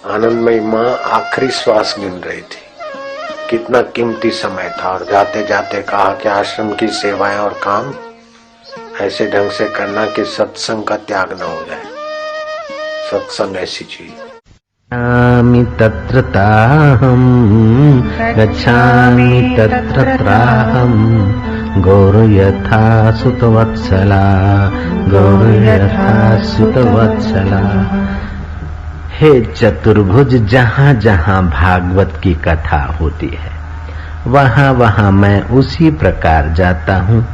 आनंदमयी माँ आखिरी श्वास गिन रही थी। कितना कीमती समय था और जाते जाते कहा कि आश्रम की सेवाएं और काम ऐसे ढंग से करना कि सत्संग का त्याग न हो जाए। सत्संग ऐसी चीज। गच्छामि तत्र ताहं गच्छामि तत्र त्राहं गौर यथा सुतवत्सला गौर यथा सुतवत्सला। हे चतुर्भुज, जहाँ जहाँ भागवत की कथा होती है वहाँ वहाँ मैं उसी प्रकार जाता हूँ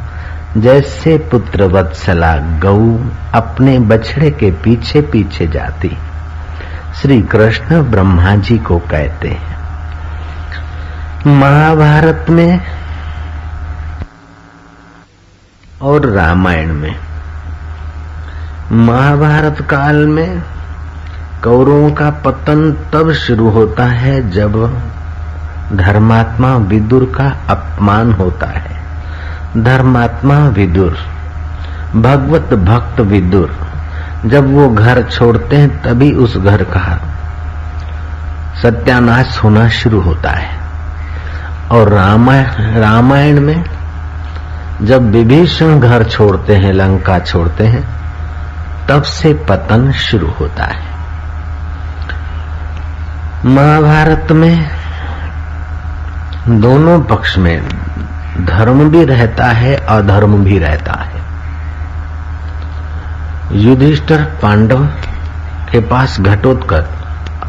जैसे पुत्र वत्सला गऊ अपने बछड़े के पीछे पीछे जाती। श्री कृष्ण ब्रह्मा जी को कहते हैं। महाभारत में और रामायण में, महाभारत काल में कौरवों का पतन तब शुरू होता है जब धर्मात्मा विदुर का अपमान होता है। धर्मात्मा विदुर, भगवत भक्त विदुर जब वो घर छोड़ते हैं तभी उस घर का सत्यानाश होना शुरू होता है। और रामायण में जब विभीषण घर छोड़ते हैं, लंका छोड़ते हैं, तब से पतन शुरू होता है। महाभारत में दोनों पक्ष में धर्म भी रहता है, अधर्म भी रहता है। युधिष्ठिर पांडव के पास घटोत्कच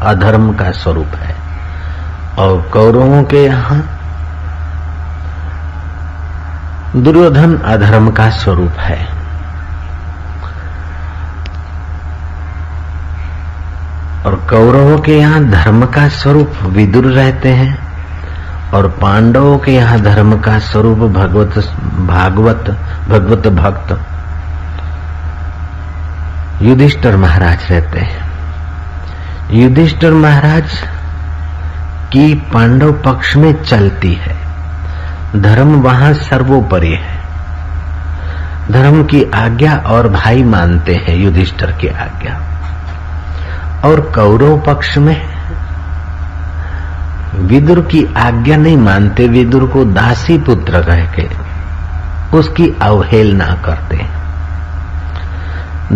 अधर्म का स्वरूप है और कौरवों के यहाँ दुर्योधन अधर्म का स्वरूप है। और कौरवों के यहाँ धर्म का स्वरूप विदुर रहते हैं और पांडवों के यहाँ धर्म का स्वरूप भगवत भक्त युधिष्ठिर महाराज रहते हैं। युधिष्ठिर महाराज की पांडव पक्ष में चलती है। धर्म वहां सर्वोपरि है। धर्म की आज्ञा और भाई मानते हैं युधिष्ठिर की आज्ञा। और कौरव पक्ष में विदुर की आज्ञा नहीं मानते, विदुर को दासी पुत्र कह के उसकी अवहेलना करते हैं।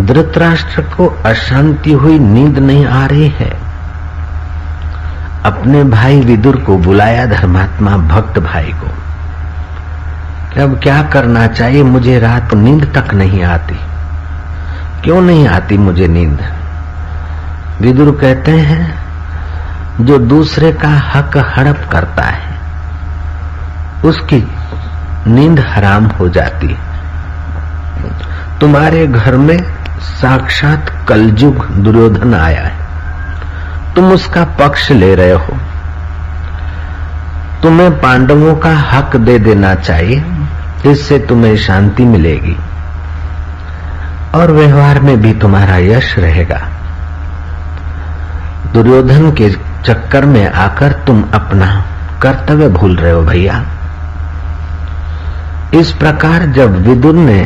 धृतराष्ट्र को अशांति हुई, नींद नहीं आ रही है। अपने भाई विदुर को बुलाया, धर्मात्मा भक्त भाई को, कि अब क्या करना चाहिए, मुझे रात नींद तक नहीं आती। क्यों नहीं आती मुझे नींद? विदुर कहते हैं जो दूसरे का हक हड़प करता है उसकी नींद हराम हो जाती। तुम्हारे घर में साक्षात कलयुग दुर्योधन आया है, तुम उसका पक्ष ले रहे हो। तुम्हें पांडवों का हक दे देना चाहिए, इससे तुम्हें शांति मिलेगी और व्यवहार में भी तुम्हारा यश रहेगा। दुर्योधन के चक्कर में आकर तुम अपना कर्तव्य भूल रहे हो भैया। इस प्रकार जब विदुर ने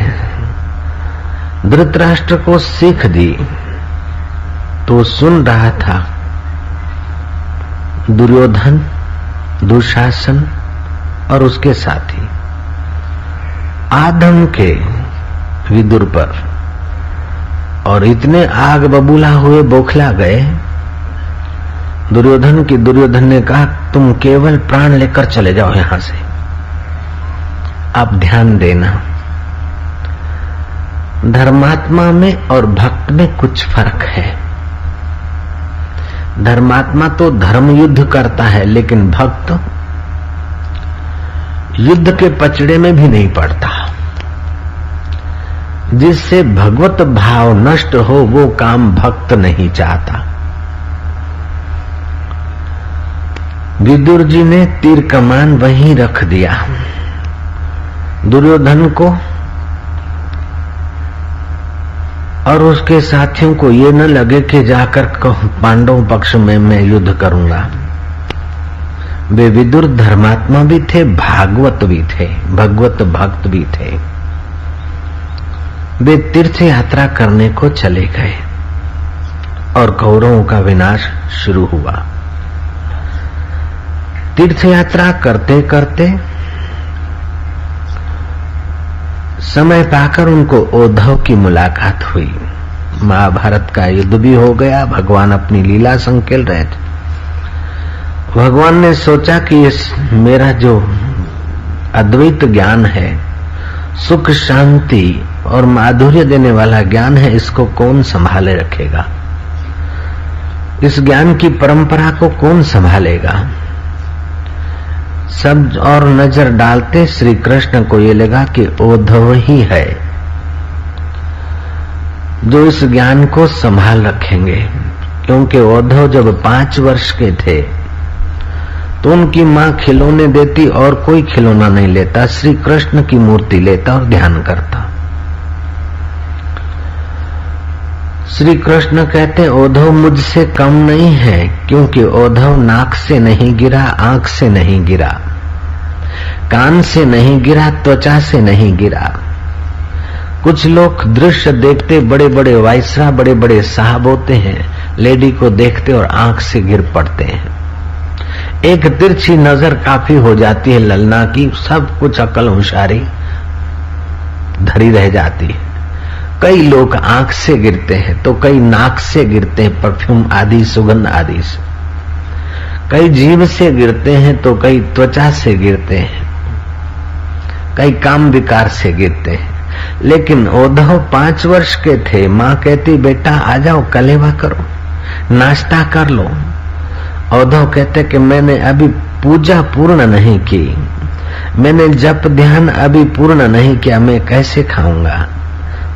धृतराष्ट्र को सीख दी तो सुन रहा था दुर्योधन, दुशासन और उसके साथी आदम के विदुर पर, और इतने आग बबूला हुए बौखला गए दुर्योधन ने कहा तुम केवल प्राण लेकर चले जाओ यहां से। आप ध्यान देना, धर्मात्मा में और भक्त में कुछ फर्क है। धर्मात्मा तो धर्म युद्ध करता है, लेकिन भक्त युद्ध के पचड़े में भी नहीं पड़ता। जिससे भगवत भाव नष्ट हो वो काम भक्त नहीं चाहता। विदुर जी ने तीर कमान वहीं रख दिया। दुर्योधन को और उसके साथियों को ये न लगे कि जाकर पांडव पक्ष में मैं युद्ध करूंगा। वे विदुर धर्मात्मा भी थे, भागवत भी थे, भगवत भक्त भी थे। वे तीर्थ यात्रा करने को चले गए और कौरवों का विनाश शुरू हुआ। तीर्थ यात्रा करते करते समय पाकर उनको उद्धव की मुलाकात हुई। महाभारत का युद्ध भी हो गया, भगवान अपनी लीला संकेल रहे थे। भगवान ने सोचा कि इस मेरा जो अद्वैत ज्ञान है, सुख शांति और माधुर्य देने वाला ज्ञान है, इसको कौन संभाले रखेगा, इस ज्ञान की परंपरा को कौन संभालेगा। सब और नजर डालते श्री कृष्ण को ये लगा कि उद्धव ही है जो इस ज्ञान को संभाल रखेंगे, क्योंकि उद्धव जब 5 वर्ष के थे तो उनकी मां खिलौने देती और कोई खिलौना नहीं लेता, श्री कृष्ण की मूर्ति लेता और ध्यान करता। श्री कृष्ण कहते उद्धव मुझसे कम नहीं है, क्योंकि उद्धव नाक से नहीं गिरा, आंख से नहीं गिरा, कान से नहीं गिरा, त्वचा से नहीं गिरा। कुछ लोग दृश्य देखते बड़े बड़े वाइसरा, बड़े बड़े साहब होते हैं, लेडी को देखते और आंख से गिर पड़ते हैं। एक तिरछी नजर काफी हो जाती है ललना की, सब कुछ अकल होशियारी धरी रह जाती है। कई लोग आंख से गिरते हैं तो कई नाक से गिरते हैं, परफ्यूम आदि सुगंध आदि से, कई जीभ से गिरते हैं तो कई त्वचा से गिरते हैं, कई काम विकार से गिरते हैं। लेकिन उद्धव 5 वर्ष के थे, माँ कहती बेटा आ जाओ, कलेवा करो, नाश्ता कर लो। उद्धव कहते कि मैंने अभी पूजा पूर्ण नहीं की, मैंने जप ध्यान अभी पूर्ण नहीं किया, मैं कैसे खाऊंगा,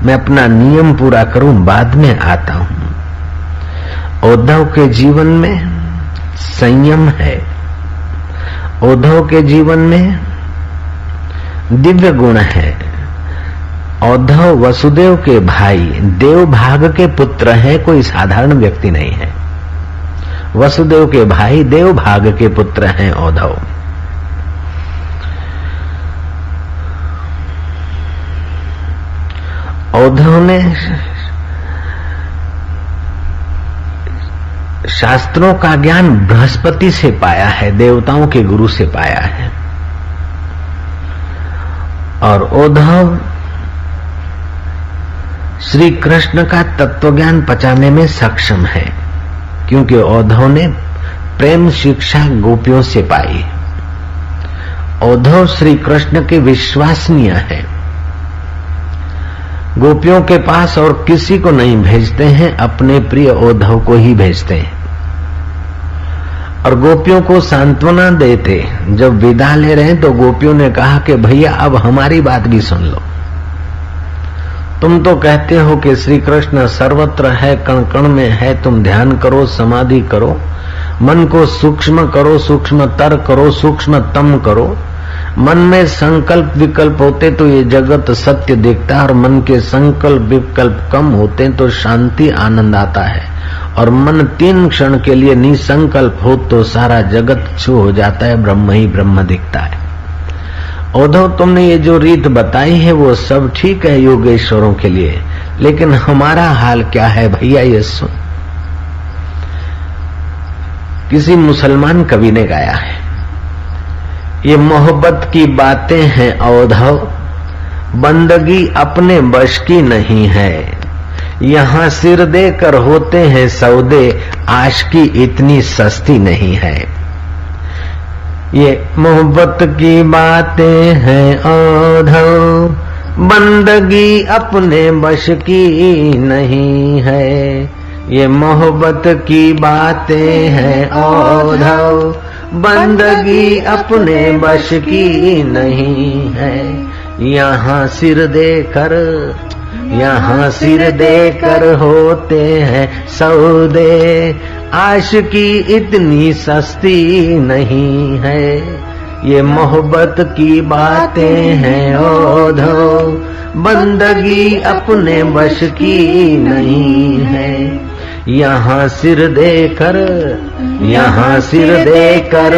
मैं अपना नियम पूरा करूं, बाद में आता हूं। उद्धव के जीवन में संयम है, उद्धव के जीवन में दिव्य गुण है। उद्धव वसुदेव के भाई देवभाग के पुत्र हैं, कोई साधारण व्यक्ति नहीं है। वसुदेव के भाई देवभाग के पुत्र हैं उद्धव। उद्धव ने शास्त्रों का ज्ञान बृहस्पति से पाया है, देवताओं के गुरु से पाया है। और उद्धव श्री कृष्ण का तत्वज्ञान पचाने में सक्षम है, क्योंकि उद्धव ने प्रेम शिक्षा गोपियों से पाई। उद्धव श्री कृष्ण के विश्वसनीय है, गोपियों के पास और किसी को नहीं भेजते हैं, अपने प्रिय उद्धव को ही भेजते हैं। और गोपियों को सांत्वना देते, जब विदा ले रहे हैं तो गोपियों ने कहा कि भैया अब हमारी बात भी सुन लो। तुम तो कहते हो कि श्री कृष्ण सर्वत्र है, कण कण में है, तुम ध्यान करो, समाधि करो, मन को सूक्ष्म करो, सूक्ष्मतर करो, सूक्ष्मतम करो। मन में संकल्प विकल्प होते तो ये जगत सत्य दिखता है, और मन के संकल्प विकल्प कम होते तो शांति आनंद आता है। और मन 3 क्षण के लिए निसंकल्प हो तो सारा जगत छू हो जाता है, ब्रह्म ही ब्रह्म दिखता है। उद्धव तुमने ये जो रीत बताई है वो सब ठीक है योगेश्वरों के लिए, लेकिन हमारा हाल क्या है भैया ये सुन। किसी मुसलमान कवि ने गाया है, ये मोहब्बत की बातें हैं उद्धव, बंदगी अपने बश की नहीं है। यहाँ सिर देकर होते हैं सौदे, आशिकी इतनी सस्ती नहीं है। ये मोहब्बत की बातें हैं उद्धव, बंदगी अपने बश की नहीं है। ये मोहब्बत की बातें हैं उद्धव, बंदगी अपने बश की नहीं है। यहाँ सिर देकर होते हैं सौदे, आशिकी इतनी सस्ती नहीं है। ये मोहब्बत की बातें हैं उद्धव, बंदगी अपने बश की नहीं है। यहाँ सिर देकर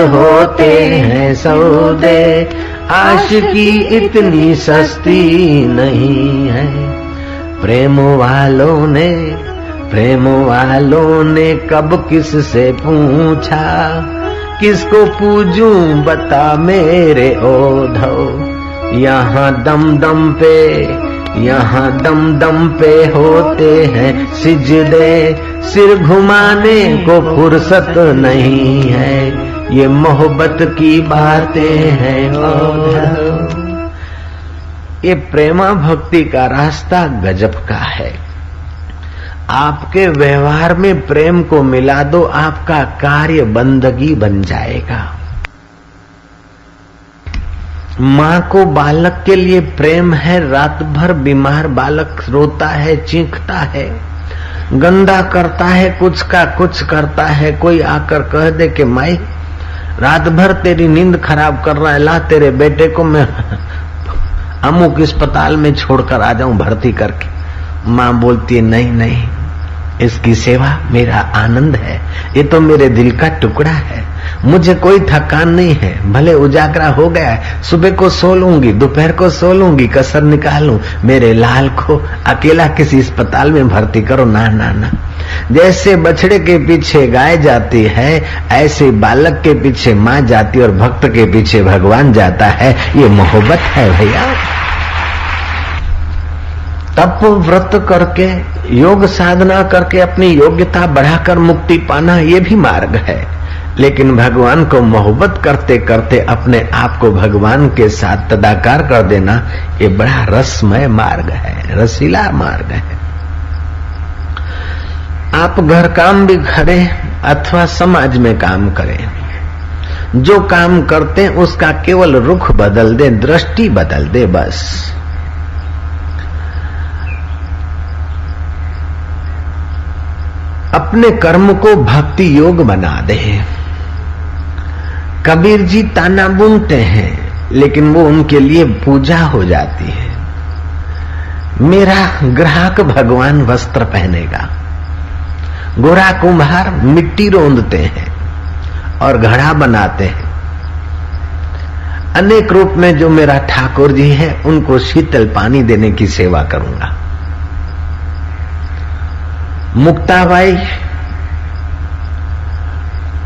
होते हैं सौदे, आशिकी इतनी सस्ती नहीं है। प्रेम वालों ने प्रेम वालों ने कब किससे पूछा, किसको पूजूं बता मेरे ओधव। यहाँ दम दम पे होते हैं सिजदे, सिर घुमाने को फुर्सत नहीं है, ये मोहब्बत की बातें हैं ओधव। ये प्रेमा भक्ति का रास्ता गजब का है। आपके व्यवहार में प्रेम को मिला दो, आपका कार्य बंदगी बन जाएगा। माँ को बालक के लिए प्रेम है, रात भर बीमार बालक रोता है, चीखता है, गंदा करता है, कुछ का कुछ करता है। कोई आकर कह दे कि माई रात भर तेरी नींद खराब कर रहा है, ला तेरे बेटे को मैं अमुक अस्पताल में छोड़कर आ जाऊं भर्ती करके। माँ बोलती है नहीं, इसकी सेवा मेरा आनंद है, ये तो मेरे दिल का टुकड़ा है, मुझे कोई थकान नहीं है। भले उजागरा हो गया है, सुबह को सो लूंगी, दोपहर को सो लूंगी, कसर निकालूं, मेरे लाल को अकेला किसी अस्पताल में भर्ती करो। ना। जैसे बछड़े के पीछे गाय जाती है, ऐसे बालक के पीछे माँ जाती और भक्त के पीछे भगवान जाता है। ये मोहब्बत है भैया। तप व्रत करके, योग साधना करके अपनी योग्यता बढ़ाकर मुक्ति पाना, ये भी मार्ग है। लेकिन भगवान को मोहब्बत करते करते अपने आप को भगवान के साथ तदाकार कर देना, ये बड़ा रसमय मार्ग है, रसीला मार्ग है। आप घर काम भी करें अथवा समाज में काम करें, जो काम करते हैं उसका केवल रुख बदल दे, दृष्टि बदल दे बस। अपने कर्म को भक्ति योग बना दे। कबीर जी ताना बुनते हैं, लेकिन वो उनके लिए पूजा हो जाती है। मेरा ग्राहक भगवान वस्त्र पहनेगा। गोरा कुम्हार मिट्टी रोंदते हैं और घड़ा बनाते हैं। अनेक रूप में जो मेरा ठाकुर जी है, उनको शीतल पानी देने की सेवा करूंगा। मुक्ताबाई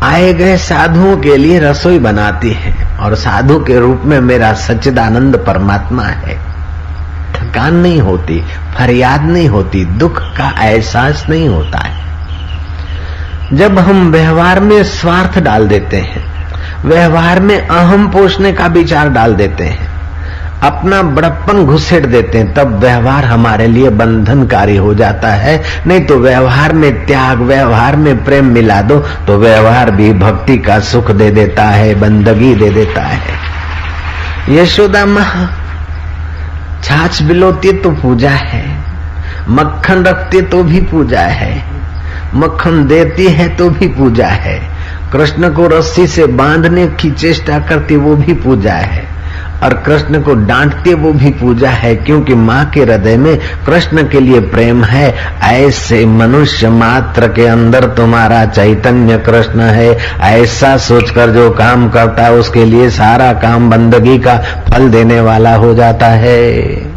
आए गए साधुओं के लिए रसोई बनाती है और साधु के रूप में मेरा सच्चिदानंद परमात्मा है। थकान नहीं होती, फरियाद नहीं होती, दुख का एहसास नहीं होता है। जब हम व्यवहार में स्वार्थ डाल देते हैं, व्यवहार में अहम पोषने का विचार डाल देते हैं, अपना बड़प्पन घुसेड़ देते हैं, तब व्यवहार हमारे लिए बंधनकारी हो जाता है। नहीं तो व्यवहार में त्याग, व्यवहार में प्रेम मिला दो तो व्यवहार भी भक्ति का सुख दे देता है, बंदगी दे देता है। यशोदा माँ छाछ बिलोती तो पूजा है, मक्खन रखती तो भी पूजा है, मक्खन देती है तो भी पूजा है, कृष्ण को रस्सी से बांधने की चेष्टा करती वो भी पूजा है, और कृष्ण को डांटते वो भी पूजा है, क्योंकि माँ के हृदय में कृष्ण के लिए प्रेम है। ऐसे मनुष्य मात्र के अंदर तुम्हारा चैतन्य कृष्ण है, ऐसा सोचकर जो काम करता है उसके लिए सारा काम बंदगी का फल देने वाला हो जाता है।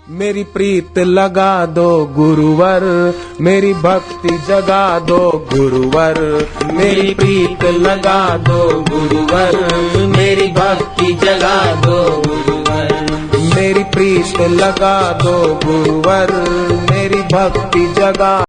मेरी प्रीत लगा दो गुरुवर, मेरी भक्ति जगा दो गुरुवर। मेरी प्रीत लगा दो गुरुवर, मेरी भक्ति जगा दो गुरुवर। मेरी प्रीत लगा दो गुरुवर, मेरी भक्ति जगा